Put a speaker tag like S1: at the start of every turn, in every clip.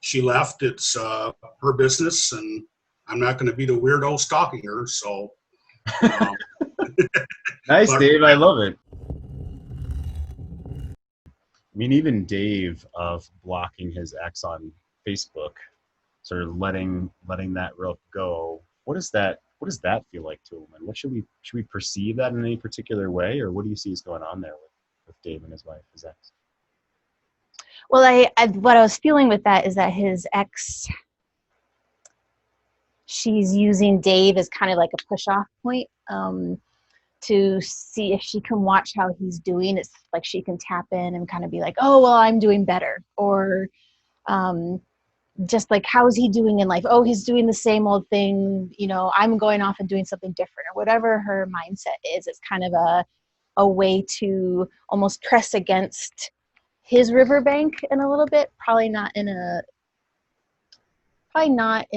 S1: she left. It's her business, and I'm not going to be the weirdo stalking her. So, um,
S2: Nice,
S1: but
S2: Dave. I love it. I mean, even Dave of blocking his ex on Facebook, sort of letting that rope go. What does that feel like to a woman? What should we perceive that in any particular way, or what do you see is going on there with Dave and his wife, his ex?
S3: Well, I what I was feeling with that is that his ex, she's using Dave as kind of like a push-off point, to see if she can watch how he's doing. It's like she can tap in and kind of be like, oh, well, I'm doing better. Or um, just like, how's he doing in life? Oh, he's doing the same old thing. I'm going off and doing something different, or whatever her mindset is. It's kind of a way to almost press against his riverbank in a little bit. Probably not in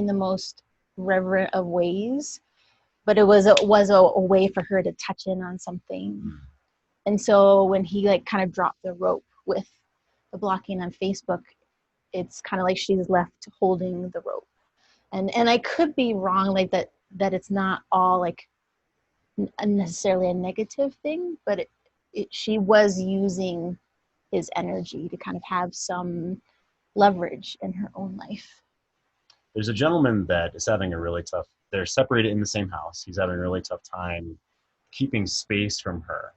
S3: the most reverent of ways, but it was a way for her to touch in on something. And so when he like kind of dropped the rope with the blocking on Facebook, it's kind of like she's left holding the rope. And I could be wrong, like that it's not all like necessarily a negative thing, but she was using his energy to kind of have some leverage in her own life.
S2: There's a gentleman that is having a really tough. They're separated in the same house. He's having a really tough time keeping space from her,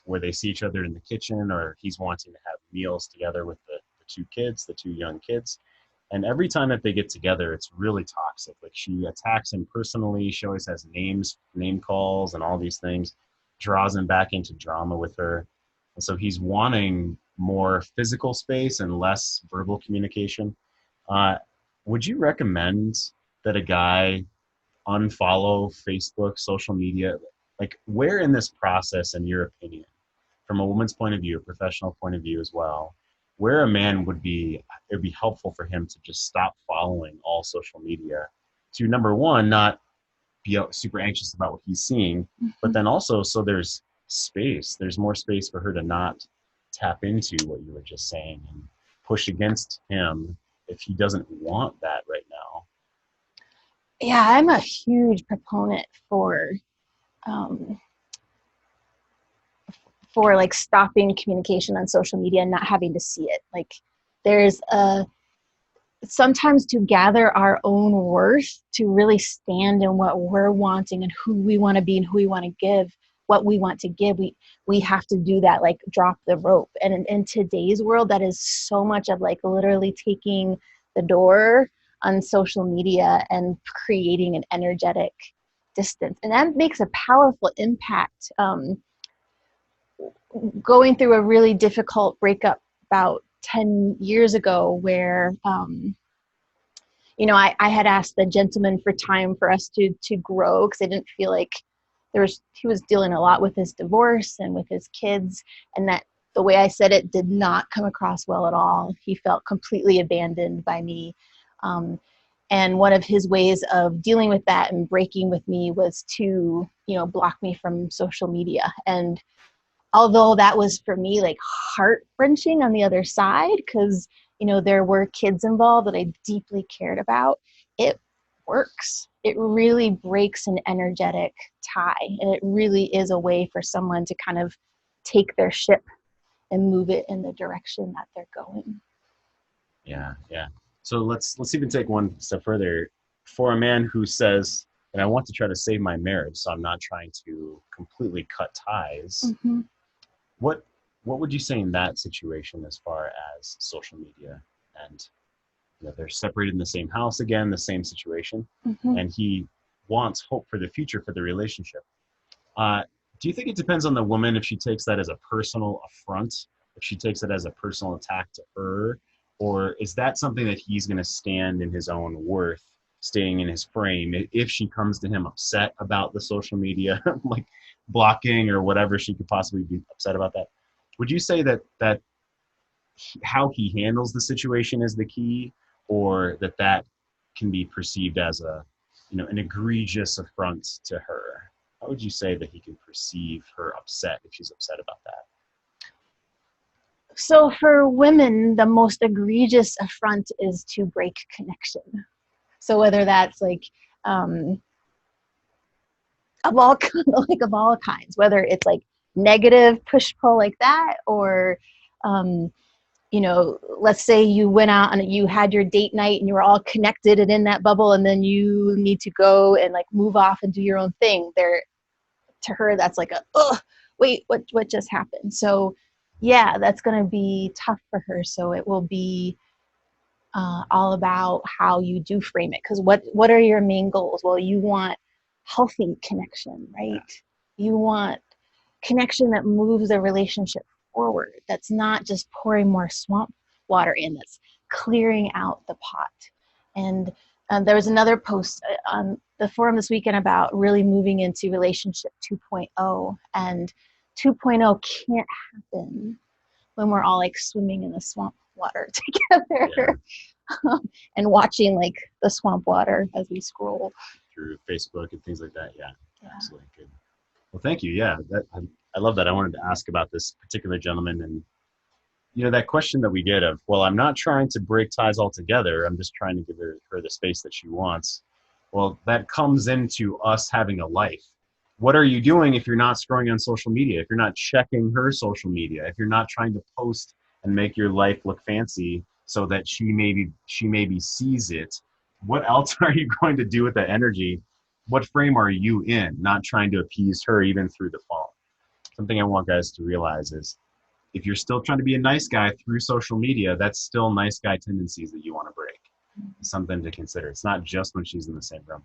S2: where they see each other in the kitchen, or he's wanting to have meals together with the two young kids. And every time that they get together, it's really toxic. Like, she attacks him personally. She always has name calls and all these things, draws him back into drama with her. And so he's wanting more physical space and less verbal communication. Would you recommend that a guy unfollow Facebook, social media? Like, where in this process, in your opinion, from a woman's point of view, a professional point of view as well, where a man it'd be helpful for him to just stop following all social media to, number one, not be super anxious about what he's seeing, but then also, so there's more space for her to not tap into what you were just saying and push against him if he doesn't want that right now.
S3: Yeah, I'm a huge proponent for like stopping communication on social media and not having to see it. Like, there's sometimes to gather our own worth, to really stand in what we're wanting and who we want to be and who we want to give, what we want to give, we have to do that, like drop the rope. And in today's world, that is so much of like literally taking the door on social media and creating an energetic distance. And that makes a powerful impact. Going through a really difficult breakup about 10 years ago where, I had asked the gentleman for time for us to grow, because I didn't feel like he was dealing a lot with his divorce and with his kids, and that the way I said it did not come across well at all. He felt completely abandoned by me. And one of his ways of dealing with that and breaking with me was to, block me from social media. And although that was for me like heart-wrenching on the other side, because there were kids involved that I deeply cared about, it works. It really breaks an energetic tie, and it really is a way for someone to kind of take their ship and move it in the direction that they're going.
S2: Yeah. So let's even take one step further. For a man who says, and I want to try to save my marriage, so I'm not trying to completely cut ties.
S3: Mm-hmm.
S2: What would you say in that situation as far as social media? And they're separated in the same house again, the same situation, and he wants hope for the future for the relationship. Do you think it depends on the woman if she takes that as a personal affront, if she takes it as a personal attack to her, or is that something that he's going to stand in his own worth, staying in his frame, if she comes to him upset about the social media, like blocking or whatever she could possibly be upset about that? Would you say that how he handles the situation is the key, or that can be perceived as an egregious affront to her? How would you say that he can perceive her upset if she's upset about that?
S3: So for women, the most egregious affront is to break connection. So whether that's like of all like of all kinds, whether it's like negative push pull like that, or you know, let's say you went out and you had your date night and you were all connected and in that bubble, and then you need to go and like move off and do your own thing. There, to her, that's like a, oh, wait, what just happened? So yeah, that's going to be tough for her. So it will be all about how you do frame it. Because what are your main goals? Well, you want healthy connection, right? You want connection that moves the relationship forward. That's not just pouring more swamp water in, that's clearing out the pot. And there was another post on the forum this weekend about really moving into relationship 2.0, and 2.0 can't happen when we're all like swimming in the swamp water together. And watching like the swamp water as we scroll
S2: through Facebook and things like that. Yeah. Absolutely. Good. Well, thank you. Yeah, I love that. I wanted to ask about this particular gentleman, and you know, that question that we get of, well, I'm not trying to break ties altogether. I'm just trying to give her the space that she wants. Well, that comes into us having a life. What are you doing if you're not scrolling on social media? If you're not checking her social media? If you're not trying to post and make your life look fancy so that she maybe sees it? What else are you going to do with that energy? What frame are you in? Not trying to appease her even through the phone. Something I want guys to realize is, if you're still trying to be a nice guy through social media, that's still nice guy tendencies that you want to break. Something to consider. It's not just when she's in the same room.